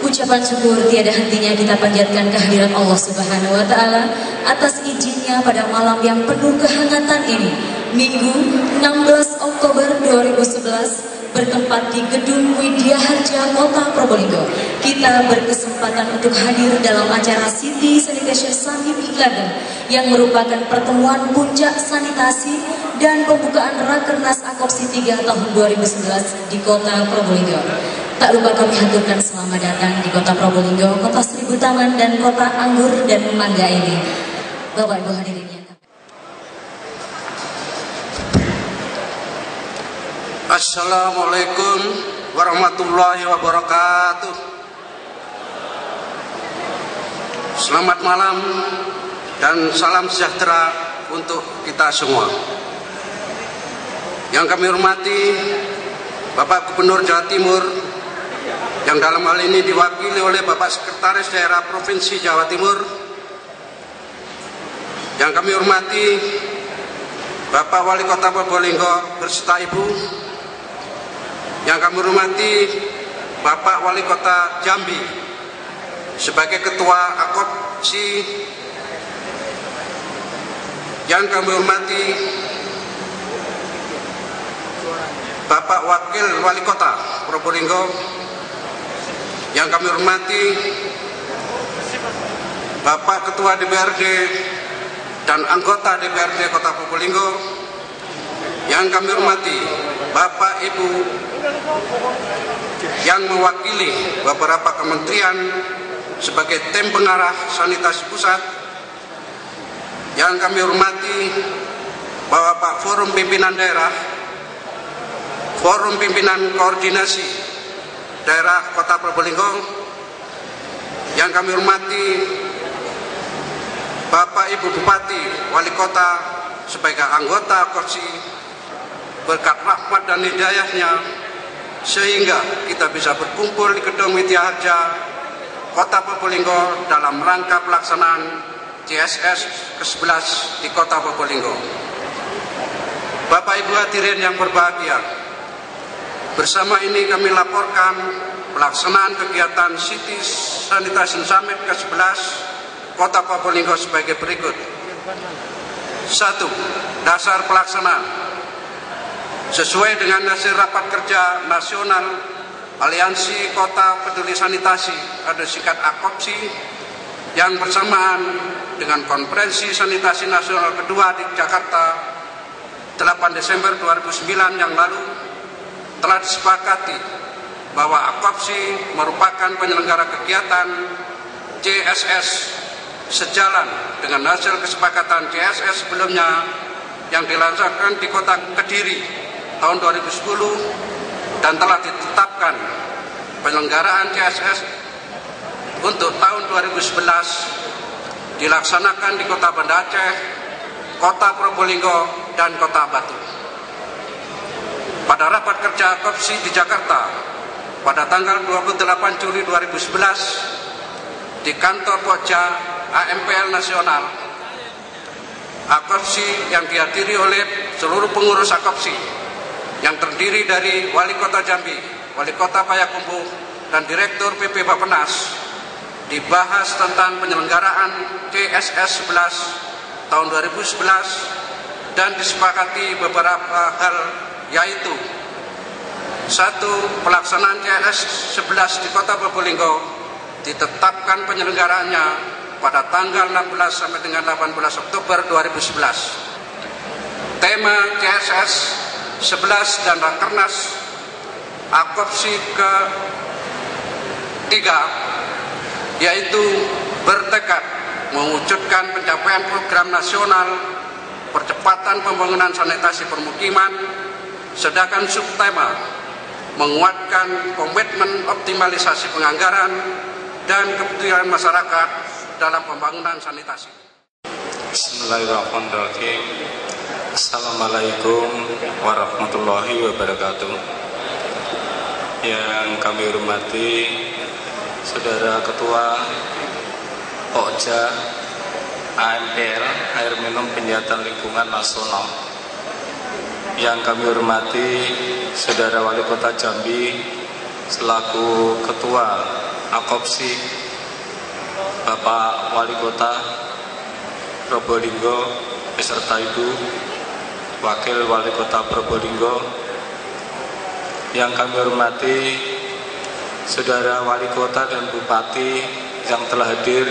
Ucapan syukur tiada hentinya kita panjatkan kehadirat Allah Subhanahu wa Ta'ala atas izinnya pada malam yang penuh kehangatan ini, Minggu 16 Oktober 2011, bertempat di Gedung Widya Harja Kota Probolinggo. Kita berkesempatan untuk hadir dalam acara City Sanitation Summit 11 yang merupakan pertemuan puncak sanitasi dan pembukaan Rakernas Akopsi 3 tahun 2011 di Kota Probolinggo. Tak lupa kami haturkan selamat datang di Kota Probolinggo, Kota Seribu Taman dan Kota Anggur dan Mangga ini. Bapak Ibu hadirin yang Assalamualaikum warahmatullahi wabarakatuh. Selamat malam dan salam sejahtera untuk kita semua. Yang kami hormati Bapak Gubernur Jawa Timur, yang dalam hal ini diwakili oleh Bapak Sekretaris Daerah Provinsi Jawa Timur. Yang kami hormati Bapak Wali Kota Probolinggo berserta Ibu. Yang kami hormati Bapak Wali Kota Jambi sebagai Ketua Akopsi. Yang kami hormati Bapak Wakil Wali Kota Probolinggo. Yang kami hormati Bapak Ketua DPRD dan anggota DPRD Kota Probolinggo. Yang kami hormati Bapak Ibu yang mewakili beberapa kementerian sebagai tim pengarah sanitasi pusat. Yang kami hormati Bapak Forum Pimpinan Daerah, Forum Pimpinan Koordinasi Daerah Kota Probolinggo. Yang kami hormati Bapak Ibu Bupati, Wali Kota sebagai anggota Akopsi, berkat rahmat dan hidayahnya sehingga kita bisa berkumpul di Gedung Widya Harja Kota Probolinggo dalam rangka pelaksanaan CSS ke-11 di Kota Probolinggo. Bapak Ibu hadirin yang berbahagia, bersama ini kami laporkan pelaksanaan kegiatan City Sanitation Summit ke-11 Kota Probolinggo sebagai berikut. 1. Dasar pelaksanaan. Sesuai dengan hasil rapat kerja nasional Aliansi Kota Peduli Sanitasi atau singkat Akopsi yang bersamaan dengan Konferensi Sanitasi Nasional kedua di Jakarta 8 Desember 2009 yang lalu, telah disepakati bahwa Akopsi merupakan penyelenggara kegiatan CSS sejalan dengan hasil kesepakatan CSS sebelumnya yang dilaksanakan di kota Kediri tahun 2010 dan telah ditetapkan penyelenggaraan CSS untuk tahun 2011 dilaksanakan di kota Banda Aceh, kota Probolinggo, dan kota Batu. Pada rapat kerja AKOPSI di Jakarta pada tanggal 28 Juli 2011 di kantor Pokja AMPL Nasional, AKOPSI yang dihadiri oleh seluruh pengurus AKOPSI yang terdiri dari Wali Kota Jambi, Wali Kota Payakumbuh, dan Direktur PP Bappenas dibahas tentang penyelenggaraan CSS 11 tahun 2011 dan disepakati beberapa hal, yaitu 1. Pelaksanaan CSS 11 di Kota Probolinggo ditetapkan penyelenggaraannya pada tanggal 16 sampai dengan 18 Oktober 2011. Tema CSS 11 dan Rakernas AKOPSI ke-3 yaitu bertekad mewujudkan pencapaian program nasional percepatan pembangunan sanitasi permukiman, sedangkan subtema menguatkan komitmen optimalisasi penganggaran dan kebutuhan masyarakat dalam pembangunan sanitasi. Bismillahirrahmanirrahim. Assalamualaikum warahmatullahi wabarakatuh. Yang kami hormati Saudara Ketua Pokja AMPL Air Minum Penyihatan Lingkungan Nasional, yang kami hormati Saudara Wali Kota Jambi selaku Ketua AKOPSI, Bapak Wali Kota Probolinggo beserta Ibu Wakil Wali Kota Probolinggo, yang kami hormati Saudara Wali Kota dan Bupati yang telah hadir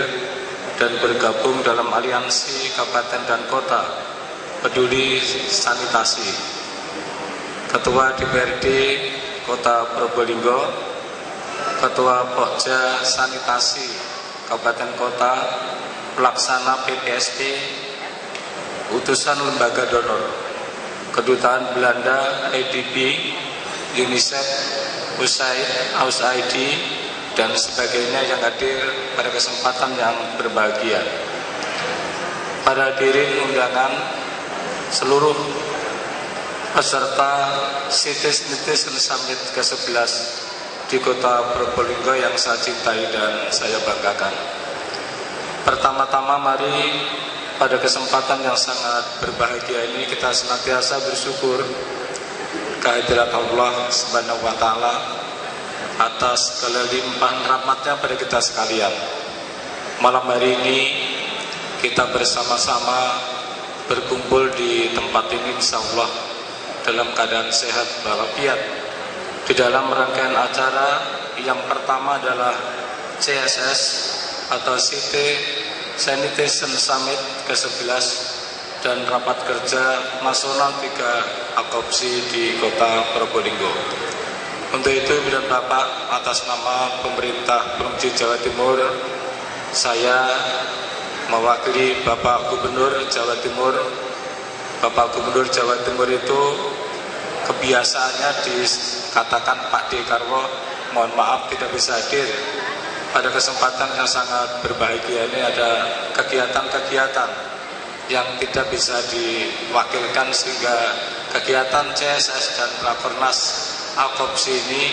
dan bergabung dalam aliansi kabupaten dan kota peduli sanitasi, Ketua DPRD Kota Probolinggo, Ketua Pokja Sanitasi Kabupaten Kota, Pelaksana PPSP, utusan lembaga donor, Kedutaan Belanda, ADB, UNICEF, USAID, dan sebagainya yang hadir pada kesempatan yang berbahagia. Para hadirin undangan, seluruh peserta Citizen Summit ke-11 di Kota Probolinggo yang saya cintai dan saya banggakan. Pertama-tama mari pada kesempatan yang sangat berbahagia ini kita senantiasa bersyukur kehadirat Allah Subhanahu wa Ta'ala atas segala limpahan rahmatnya pada kita sekalian. Malam hari ini kita bersama-sama berkumpul di tempat ini insya Allah dalam keadaan sehat walafiat di dalam rangkaian acara yang pertama adalah CSS atau City Sanitation Summit ke-11 dan rapat kerja nasional 3 AKOPSI di Kota Probolinggo. Untuk itu, Bapak Bapak, atas nama pemerintah Provinsi Jawa Timur, saya mewakili Bapak Gubernur Jawa Timur. Bapak Gubernur Jawa Timur itu kebiasaannya dikatakan Pak Dekarwo, mohon maaf tidak bisa hadir. Pada kesempatan yang sangat berbahagia ini ada kegiatan-kegiatan yang tidak bisa diwakilkan, sehingga kegiatan CSS dan Rakernas AKOPSI ini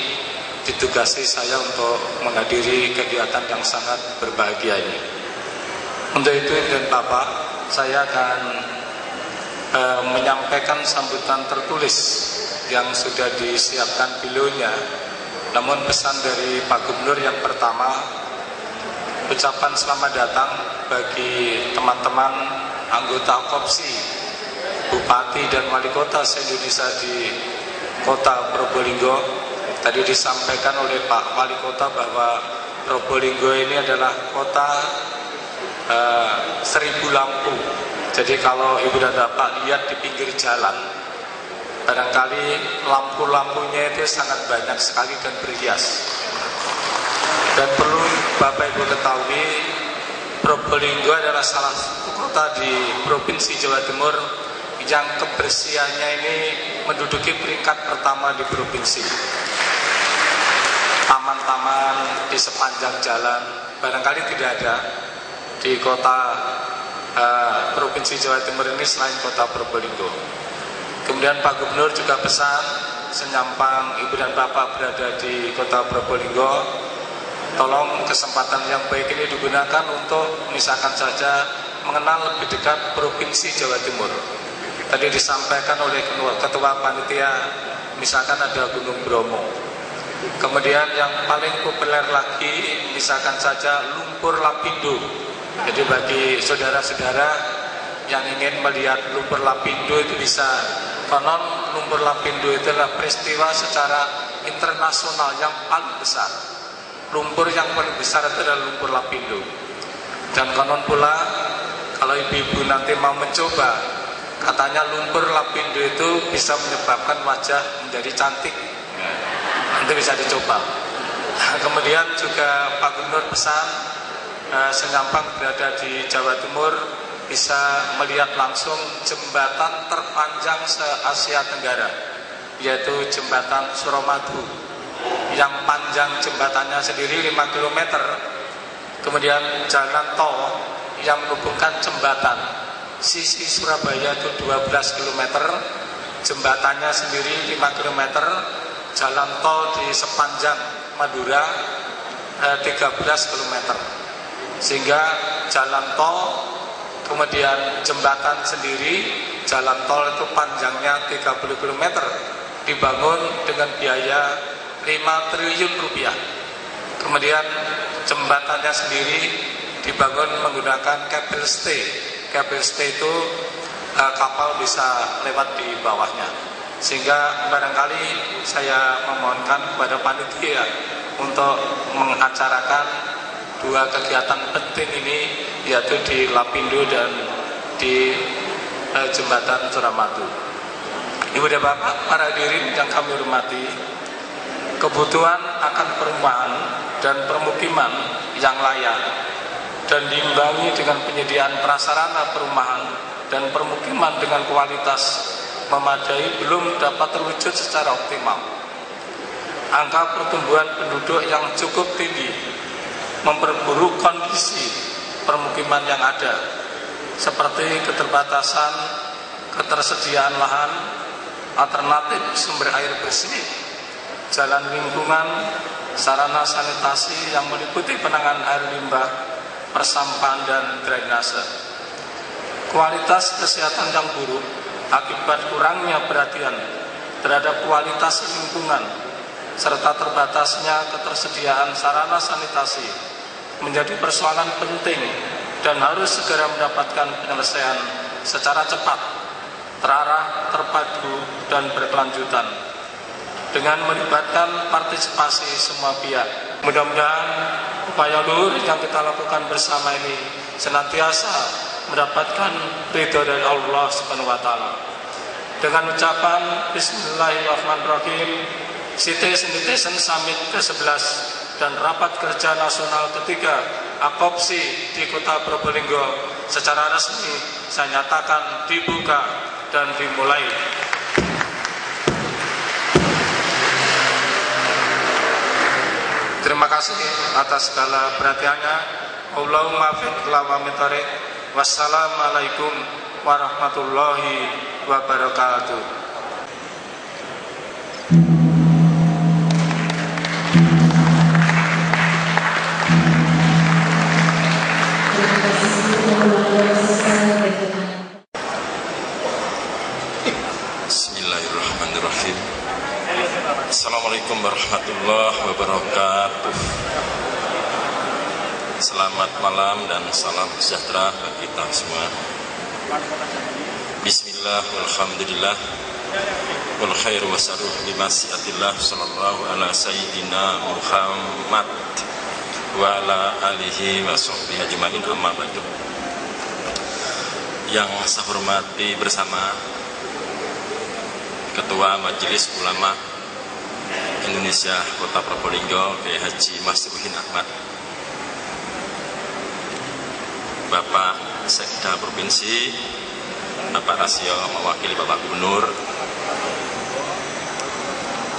ditugasi saya untuk menghadiri kegiatan yang sangat berbahagia ini. Untuk itu dan Bapak, saya akan menyampaikan sambutan tertulis yang sudah disiapkan beliaunya. Namun pesan dari Pak Gubernur yang pertama, ucapan selamat datang bagi teman-teman anggota AKOPSI, Bupati dan Wali Kota se-Indonesia di Kota Probolinggo. Tadi disampaikan oleh Pak Wali Kota bahwa Probolinggo ini adalah kota 1000 lampu. Jadi kalau Ibu dan Bapak lihat di pinggir jalan, barangkali lampu-lampunya itu sangat banyak sekali dan berhias. Dan perlu Bapak Ibu ketahui Probolinggo adalah salah satu kota di Provinsi Jawa Timur yang kebersihannya ini menduduki peringkat pertama di provinsi. Taman-taman di sepanjang jalan barangkali tidak ada di kota Provinsi Jawa Timur ini selain kota Probolinggo. Kemudian Pak Gubernur juga pesan senyampang Ibu dan Bapak berada di kota Probolinggo, tolong kesempatan yang baik ini digunakan untuk misalkan saja mengenal lebih dekat Provinsi Jawa Timur. Tadi disampaikan oleh Ketua Panitia, misalkan ada Gunung Bromo. Kemudian yang paling populer lagi, misalkan saja lumpur lapindo. Jadi bagi saudara-saudara yang ingin melihat lumpur lapindo itu bisa. Konon lumpur lapindo itu adalah peristiwa secara internasional yang paling besar. Lumpur yang paling besar itu adalah lumpur lapindo. Dan konon pula kalau ibu-ibu nanti mau mencoba, katanya lumpur lapindo itu bisa menyebabkan wajah menjadi cantik. Nanti bisa dicoba. Kemudian juga Pak Gubernur pesan senyampang berada di Jawa Timur bisa melihat langsung jembatan terpanjang se-Asia Tenggara, yaitu jembatan Suramadu. Yang panjang jembatannya sendiri 5 km. Kemudian jalan tol yang menghubungkan jembatan sisi Surabaya itu 12 km, jembatannya sendiri 5 km, jalan tol di sepanjang Madura 13 km. Sehingga jalan tol kemudian jembatan sendiri, jalan tol itu panjangnya 30 km, dibangun dengan biaya 5 triliun rupiah. Kemudian jembatannya sendiri dibangun menggunakan cable stay. Cable stay itu kapal bisa lewat di bawahnya. Sehingga barangkali saya memohonkan kepada panitia untuk mengacarakan dua kegiatan penting ini, yaitu di Lapindo dan di jembatan Suramadu. Ibu dan Bapak, para hadirin yang kami hormati, kebutuhan akan perumahan dan permukiman yang layak dan diimbangi dengan penyediaan prasarana perumahan dan permukiman dengan kualitas memadai belum dapat terwujud secara optimal. Angka pertumbuhan penduduk yang cukup tinggi memperburuk kondisi permukiman yang ada, seperti keterbatasan ketersediaan lahan, alternatif sumber air bersih, jalan lingkungan, sarana sanitasi yang meliputi penanganan air limbah, persampahan dan drainase. Kualitas kesehatan yang buruk akibat kurangnya perhatian terhadap kualitas lingkungan serta terbatasnya ketersediaan sarana sanitasi menjadi persoalan penting dan harus segera mendapatkan penyelesaian secara cepat, terarah, terpadu, dan berkelanjutan dengan melibatkan partisipasi semua pihak. Mudah-mudahan upaya luhur yang kita lakukan bersama ini senantiasa mendapatkan ridho dari Allah Subhanahu wa taala. Dengan ucapan Bismillahirrahmanirrahim, Citizen Summit ke-11 dan Rapat Kerja Nasional ketiga AKOPSI di Kota Probolinggo secara resmi saya nyatakan dibuka dan dimulai. Terima kasih atas segala perhatiannya. Allahumma fiqh. Wassalamualaikum warahmatullahi wabarakatuh. Bismillahirrahmanirrahim. Assalamualaikum warahmatullahi wabarakatuh. Selamat malam dan salam sejahtera bagi kita semua. Bismillah walhamdulillah wal khairu wasaruh bimasyiatillah sallallahu ala sayyidina Muhammad wa ala alihi wa sahbihi ajma'in, amma ba'du. Yang saya hormati bersama Ketua Majelis Ulama Indonesia Kota Probolinggo, Kiai Haji Mas Ruhin Ahmad, Bapak Sekda Provinsi, Bapak Rasio mewakili Bapak Gubernur,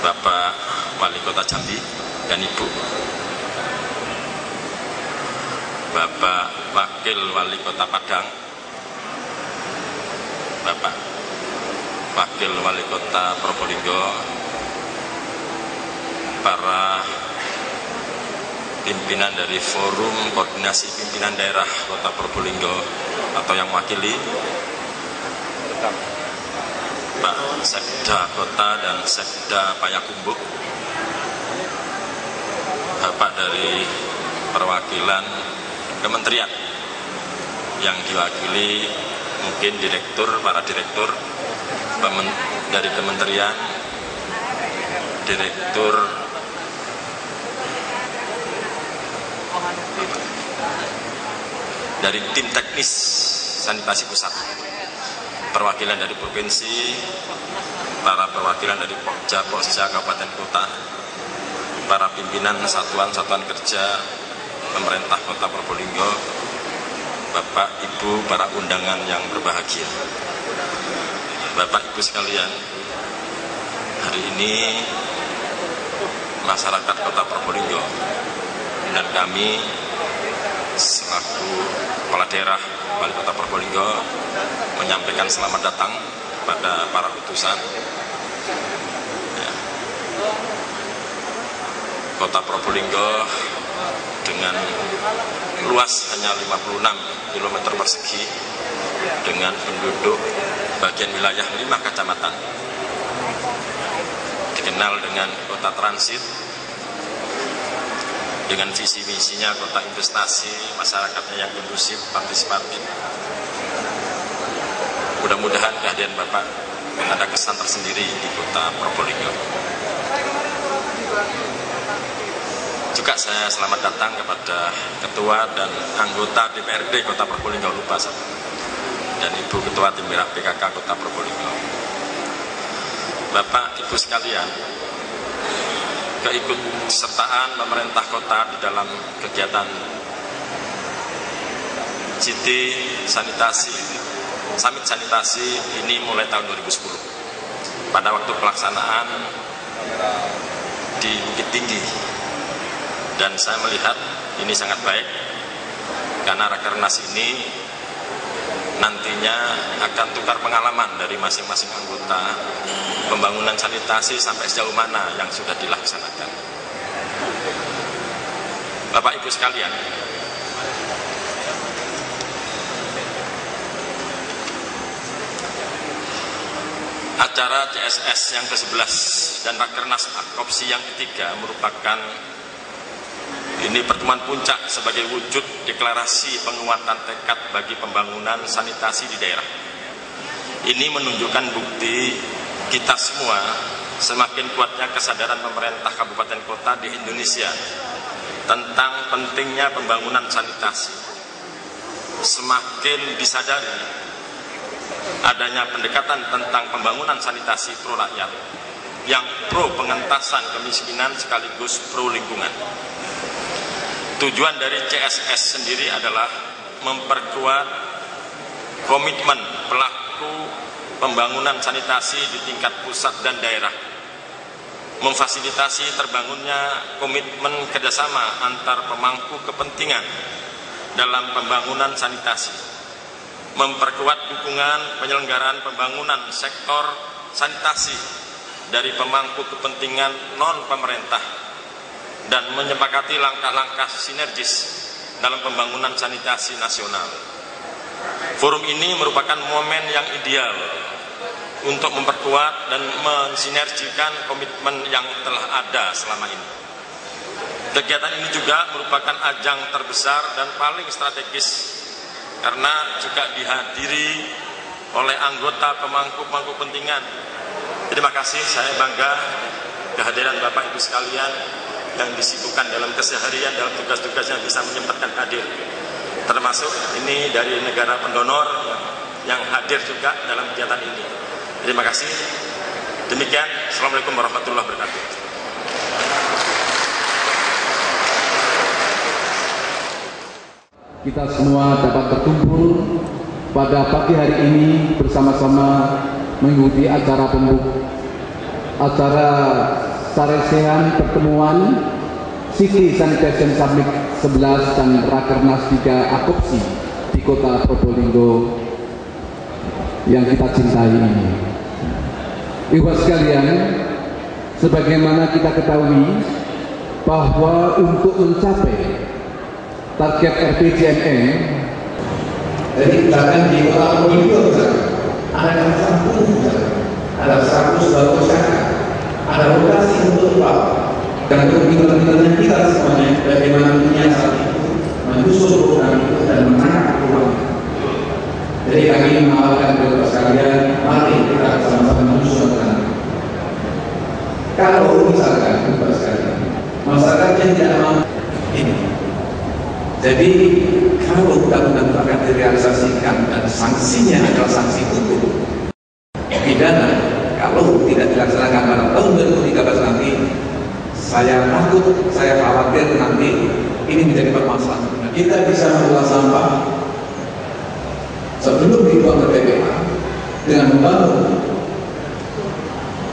Bapak Wali Kota Jambi dan Ibu, Bapak Wakil Wali Kota Padang, Bapak Wakil Wali Kota Probolinggo, para pimpinan dari Forum Koordinasi Pimpinan Daerah Kota Probolinggo atau yang wakili, Pak Sekda Kota dan Sekda Payakumbuh, Bapak dari perwakilan kementerian yang diwakili mungkin direktur, para direktur dari kementerian, direktur dari tim teknis sanitasi pusat, perwakilan dari provinsi, para perwakilan dari Pokja, Posja, Kabupaten Kota, para pimpinan satuan-satuan kerja pemerintah Kota Probolinggo, Bapak, Ibu, para undangan yang berbahagia. Bapak, Ibu sekalian, hari ini masyarakat Kota Probolinggo dan kami selaku kepala daerah Wali Kota Probolinggo menyampaikan selamat datang kepada para utusan. Kota Probolinggo dengan luas hanya 56 km persegi dengan penduduk bagian wilayah 5 kecamatan, dikenal dengan kota transit, dengan visi misinya kota investasi, masyarakatnya yang kondusif, partisipatif. Mudah-mudahan kehadiran Bapak ada kesan tersendiri di Kota Probolinggo. Juga saya selamat datang kepada Ketua dan anggota DPRD Kota Probolinggo, lupa saya, dan Ibu Ketua Tim Gerak PKK Kota Probolinggo. Bapak, Ibu sekalian, keikutsertaan pemerintah kota di dalam kegiatan CT sanitasi, Summit Sanitasi ini mulai tahun 2010. Pada waktu pelaksanaan di Bukit Tinggi, dan saya melihat ini sangat baik karena Rakernas ini nantinya akan tukar pengalaman dari masing-masing anggota, pembangunan sanitasi sampai sejauh mana yang sudah dilaksanakan. Bapak Ibu sekalian, acara CSS yang ke-11 dan Rakernas Akopsi yang ketiga merupakan pertemuan puncak sebagai wujud deklarasi penguatan tekad bagi pembangunan sanitasi di daerah. Ini menunjukkan bukti kita semua semakin kuatnya kesadaran pemerintah kabupaten kota di Indonesia tentang pentingnya pembangunan sanitasi. Semakin disadari adanya pendekatan tentang pembangunan sanitasi pro rakyat yang pro pengentasan kemiskinan sekaligus pro lingkungan. Tujuan dari CSS sendiri adalah memperkuat komitmen pelaku pembangunan sanitasi di tingkat pusat dan daerah, memfasilitasi terbangunnya komitmen kerjasama antar pemangku kepentingan dalam pembangunan sanitasi, memperkuat dukungan penyelenggaraan pembangunan sektor sanitasi dari pemangku kepentingan non-pemerintah, dan menyepakati langkah-langkah sinergis dalam pembangunan sanitasi nasional. Forum ini merupakan momen yang ideal untuk memperkuat dan mensinergikan komitmen yang telah ada selama ini. Kegiatan ini juga merupakan ajang terbesar dan paling strategis karena juga dihadiri oleh anggota pemangku-pemangku kepentingan. Terima kasih, saya bangga kehadiran Bapak Ibu sekalian yang disibukkan dalam keseharian, dalam tugas-tugasnya bisa menyempatkan hadir. Termasuk ini dari negara pendonor yang hadir juga dalam kegiatan ini. Terima kasih. Demikian, Assalamualaikum warahmatullahi wabarakatuh. kita semua dapat berkumpul pada pagi hari ini bersama-sama mengikuti acara saresehan pertemuan City Sanitation Summit 11 dan Rakernas 3 Akopsi di Kota Probolinggo yang kita cintai ini. Ibu sekalian, sebagaimana kita ketahui bahwa untuk mencapai target RPJMN, jadi misalkan di Kota Probolinggo ada kawasan kumuh, ada 100 balai usaha, ada lokasi untuk apa, dan kepintaran kita semuanya bagaimana menyiasati itu, menyusun program itu dan menangkap peluang. Jadi kami menawarkan kepada sekalian, mari kita sama-sama menyusun rencana. Kalau misalkan kepada sekalian, masyarakat yang tidak mampu ini, jadi kalau undang-undang akan direalisasikan dan sanksinya adalah sanksi hukum pidana, kalau tidak dilaksanakan pada tahun 2013 nanti, saya takut, saya khawatir nanti ini menjadi permasalahan. Kita bisa mengolah sampah sebelum dibuang ke TPA dengan membangun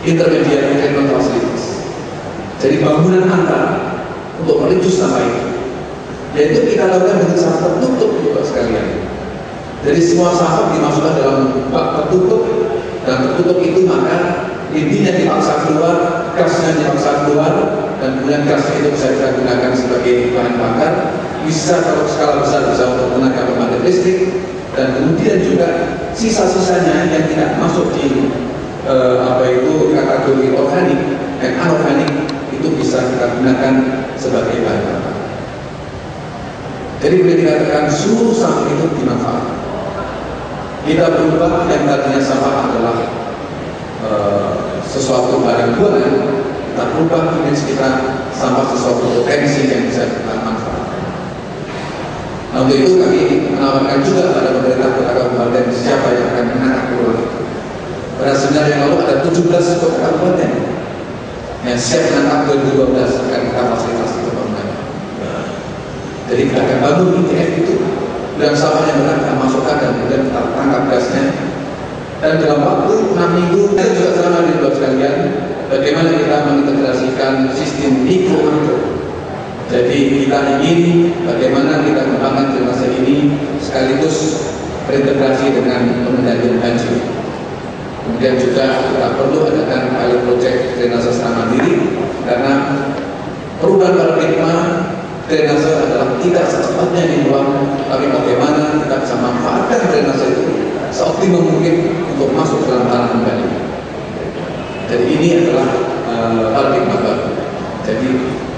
intermediate treatment facilities. Jadi bangunan antara untuk merinci sampah itu. Yaitu kita lakukan dengan cara tertutup juga sekalian. Jadi semua sampah dimasukkan dalam bak tertutup, dan tertutup itu maka intinya dipaksa keluar, gasnya dipaksa keluar, dan kemudian gasnya itu bisa kita gunakan sebagai bahan bakar, bisa kalau skala besar bisa untuk tenaga pembangkit listrik, dan kemudian juga sisa-sisanya yang tidak masuk di kategori organik dan anorganik itu bisa kita gunakan sebagai bahan bakar. Jadi boleh dikatakan seluruh sampah itu dimanfaatkan. Kita berubah yang tadinya sampah adalah sesuatu barang buangan, kita berubah image kita sampah sesuatu potensi yang bisa kita manfaatkan. Nah, untuk itu kami menawarkan juga pada pemerintah kota kabupaten siapa yang akan menangkap peluang itu. Pada seminar yang lalu ada 17 kota kabupaten yang siap menangkap 2012 akan kita fasilitasi pembangunan. Jadi kita akan bangun ITF itu, dan sampah yang benar kita masukkan dan kemudian kita tangkap gasnya. Dan dalam waktu 6 minggu kita juga selama di luar sekalian, bagaimana kita mengintegrasikan sistem mikro-makro. Jadi kita ingin bagaimana kita mengembangkan drainase ini sekaligus berintegrasi dengan pengendalian banjir. Kemudian juga kita perlu adakan pilot project drainase secara mandiri, karena perubahan paradigma drainase adalah tidak secepatnya dibuang, tapi bagaimana kita bisa manfaatkan drainase itu seoptimal mungkin untuk masuk dalam tanah kembali. Jadi ini adalah paradigma baru. Jadi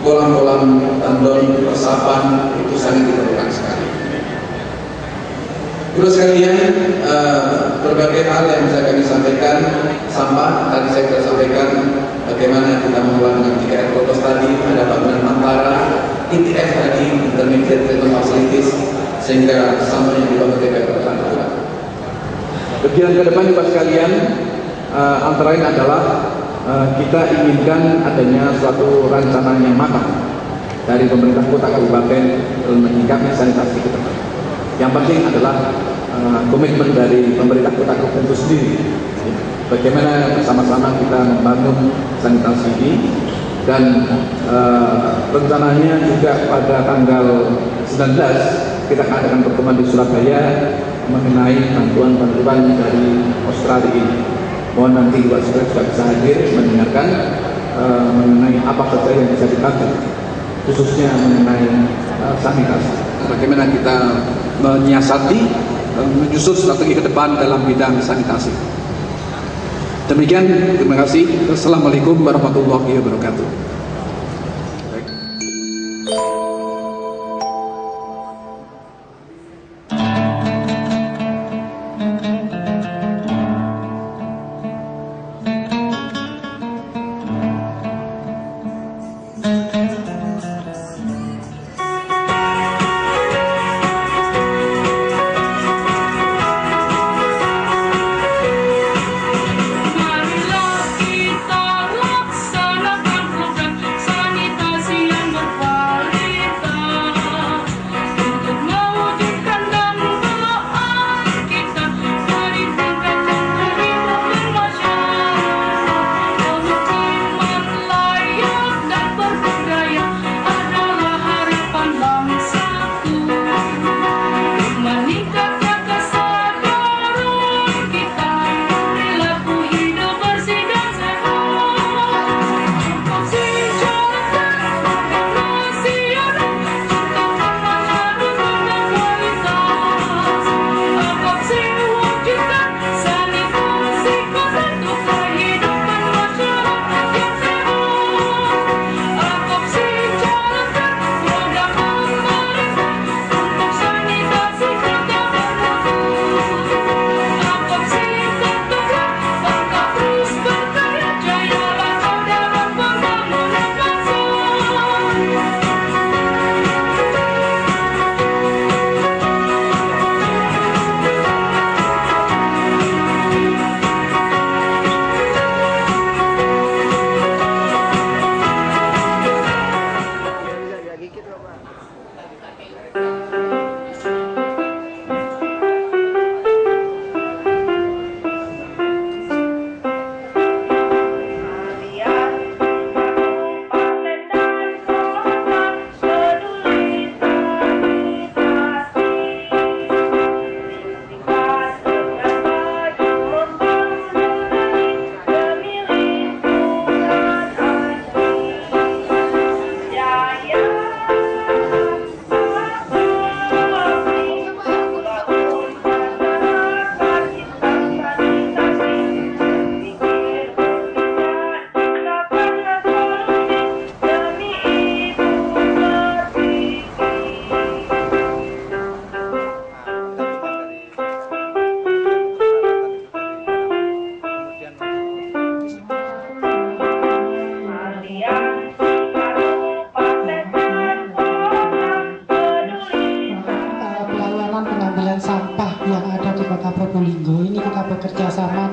kolam-kolam tandon resapan itu sangat diperlukan sekali. Terus sekalian, berbagai hal yang bisa kami sampaikan, sampah tadi saya sudah sampaikan bagaimana kita mengelola dengan 3R Kotos tadi, ada bangunan antara, ITF tadi, intermediate treatment facilities, sehingga sampah yang dibangun TPA bertanggung. Kegiatan ke depan Bapak sekalian, antara lain adalah kita inginkan adanya suatu rancangan yang matang dari pemerintah kota kabupaten dalam menyikapi sanitasi ke depan. Yang penting adalah komitmen dari pemerintah kota kabupaten itu sendiri. Bagaimana bersama-sama kita membangun sanitasi ini, dan rencananya juga pada tanggal 19 kita akan adakan pertemuan di Surabaya mengenai bantuan-bantuan dari Australia ini. Mohon nanti Bapak Sekretariat juga bisa hadir mendengarkan mengenai apa saja yang bisa dibantu, khususnya mengenai sanitasi. Bagaimana kita menyiasati, menyusun strategi ke depan dalam bidang sanitasi. Demikian, terima kasih. Assalamualaikum warahmatullahi wabarakatuh. Marilah kita laksanakan program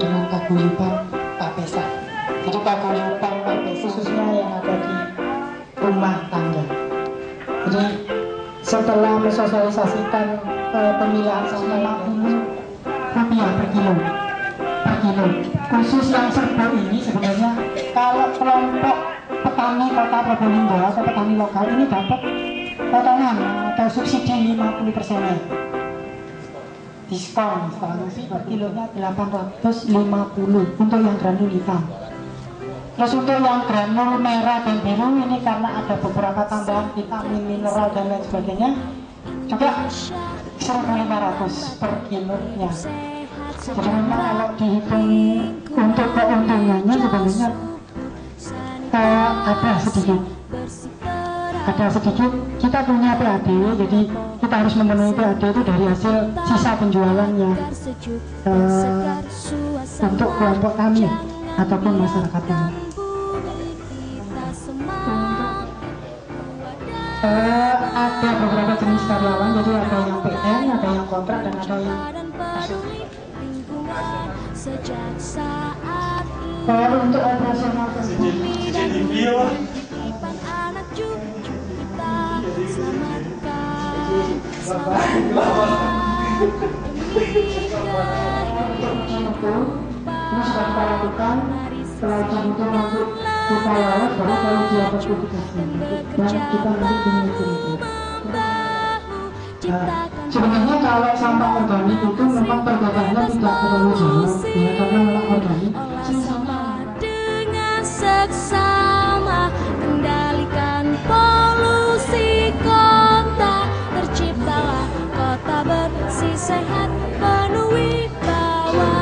dengan paguyuban Pak Pesa. Jadi paguyuban Pak Pesa khususnya yang ada di rumah tangga. Jadi setelah mensosialisasikan pemilihan sampah Rp50 per kilo. Khusus yang serba ini sebenarnya kalau kelompok petani kota Probolinggo atau petani lokal ini dapat potongan atau subsidi 50%-nya. Diskon per kilonya 850 untuk yang granul hitam. Terus untuk yang granul merah dan biru ini karena ada beberapa tambahan vitamin, mineral dan lain sebagainya juga 1.500 per kilonya. Jadi memang kalau dihitung untuk keuntungannya sebenarnya ada sedikit kita punya PAD, jadi kita harus memenuhi PAD itu dari hasil sisa penjualannya untuk kelompok kami ataupun masyarakat kami. Ada beberapa jenis karyawan, jadi ada yang PN, ada yang kontrak dan ada yang untuk operasional ini sudah kita lakukan. Setelah itu masuk kita lewat baru kalau dia berpublikasi dan kita nanti mengikuti. Sebenarnya kalau sampah organik itu memang perbedaannya tidak terlalu jauh ya, karena memang organik dengan seksama kendalikan polusi kota, terciptalah kota bersih sehat penuh wibawa.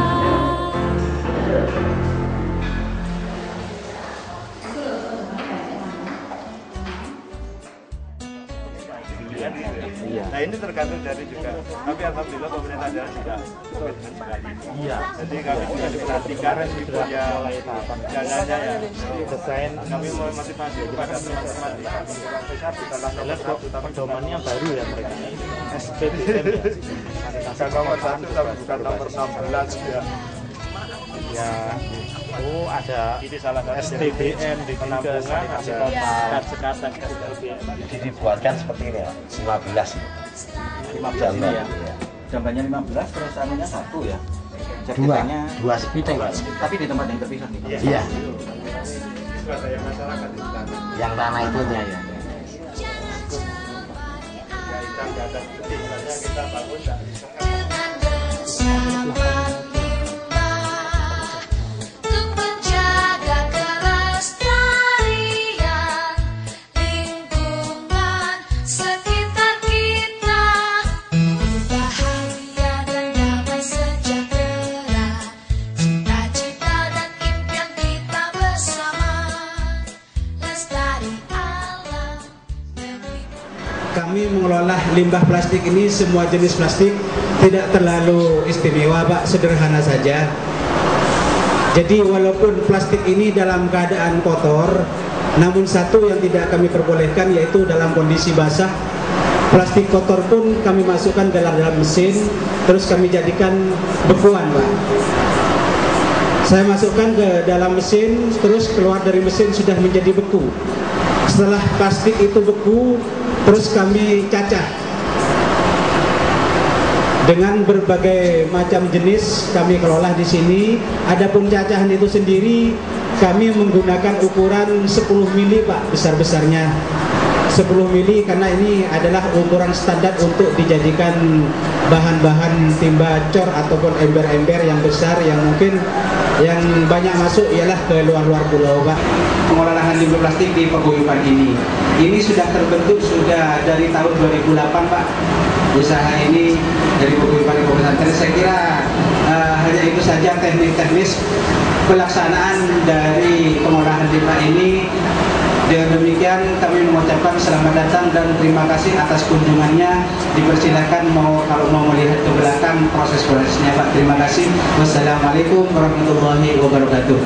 Nah ini tergantung dari juga, tapi alhamdulillah pemerintah daerah juga komitmen sekali. Iya. Jadi kami juga diperhatikan meskipun ya dananya ya desain. Kami mau motivasi kepada teman-teman di Indonesia bukanlah nomor satu, tapi pedomannya baru ya mereka. SPTM ya. Nomor satu tapi bukan nomor 16 ya. Ya. Oh ada ini salah satu STBM di penampungan ada sekat dibuatkan seperti ini ya 15 ya. Jambannya 15 terus anunya 1 ya. Dua sepeda tapi di tempat yang terpisah nih. Iya. Itu ada yang masyarakat di sana. Yang tanah itu ya. Ya kita nggak ada ketinggalannya kita bangun dan kami mengelola limbah plastik ini, semua jenis plastik tidak terlalu istimewa Pak, sederhana saja. Jadi walaupun plastik ini dalam keadaan kotor, namun satu yang tidak kami perbolehkan yaitu dalam kondisi basah. Plastik kotor pun kami masukkan dalam mesin, terus kami jadikan bekuan Pak. Saya masukkan ke dalam mesin, terus keluar dari mesin sudah menjadi beku. Setelah plastik itu beku, terus kami cacah dengan berbagai macam jenis kami kelola di sini. Adapun cacahan itu sendiri kami menggunakan ukuran 10 mili Pak, besar-besarnya 10 mili karena ini adalah ukuran standar untuk dijadikan bahan-bahan timba cor ataupun ember-ember yang besar yang mungkin yang banyak masuk ialah ke luar-luar pulau Pak. Pengolahan limbah plastik di paguyuban ini sudah terbentuk sudah dari tahun 2008 Pak. Usaha ini dari paguyuban Kabupaten. Saya kira hanya itu saja teknik-teknis pelaksanaan dari pengolahan limbah ini. Dengan demikian kami mengucapkan selamat datang dan terima kasih atas kunjungannya. Dipersilakan kalau mau melihat ke belakang proses-prosesnya Pak. Terima kasih. Wassalamualaikum warahmatullahi wabarakatuh.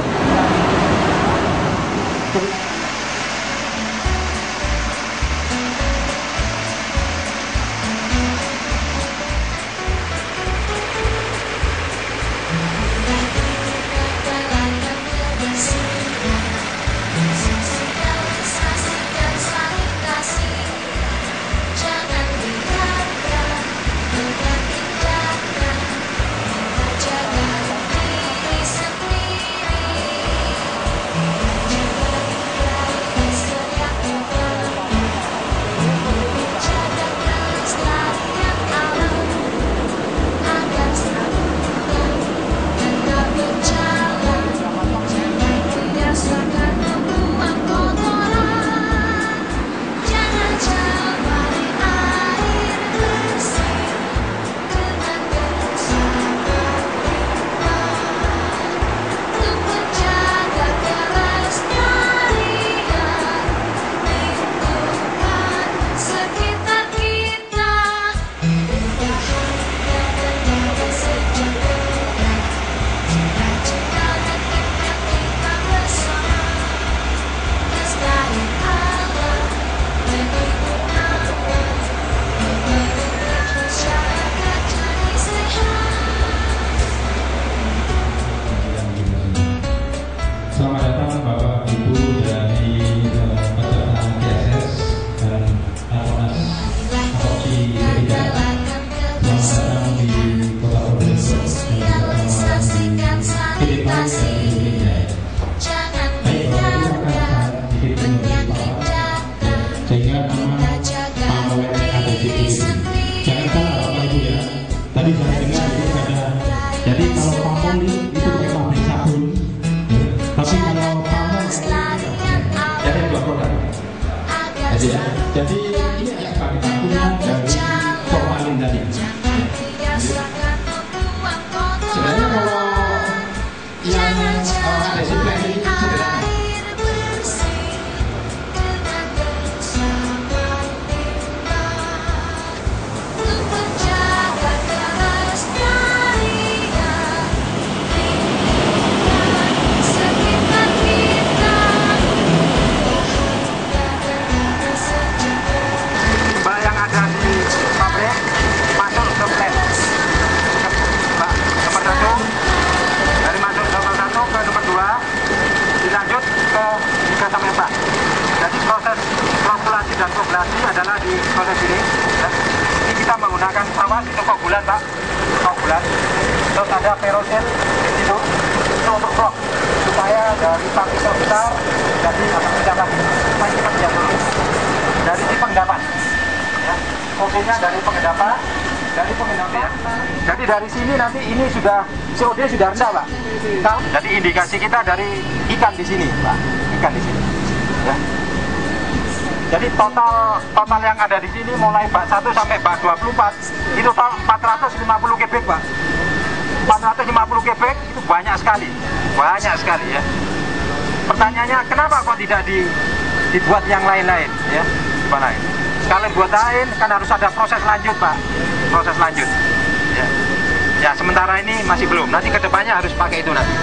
Jadi ini adalah bantuan dari formalin tadi. Sebenarnya kalau yang ada supply ini sederhana. Dan populasi adalah di proses ini. Ya. Ini kita menggunakan awas itu koagulan, Pak, koagulan. Terus ada perosil di situ itu untuk blok supaya dari partikel besar jadi akan mendapat supaya cepat dia dulu dari si pengendapan. Ya. Kodenya dari pengendapan, ya. Jadi dari sini nanti ini sudah COD sudah rendah, Pak. Jadi indikasi kita dari ikan di sini, Pak, ikan di sini. Ya. Jadi total yang ada di sini mulai bak 1 sampai bak 24 itu total 450 kubik, Pak. 450 kubik itu banyak sekali ya. Pertanyaannya kenapa kok tidak dibuat yang lain-lain ya? Lain. Sekalian buat lain kan harus ada proses lanjut, Pak. Proses lanjut. Ya. Ya sementara ini masih belum. Nanti kedepannya harus pakai itu nanti.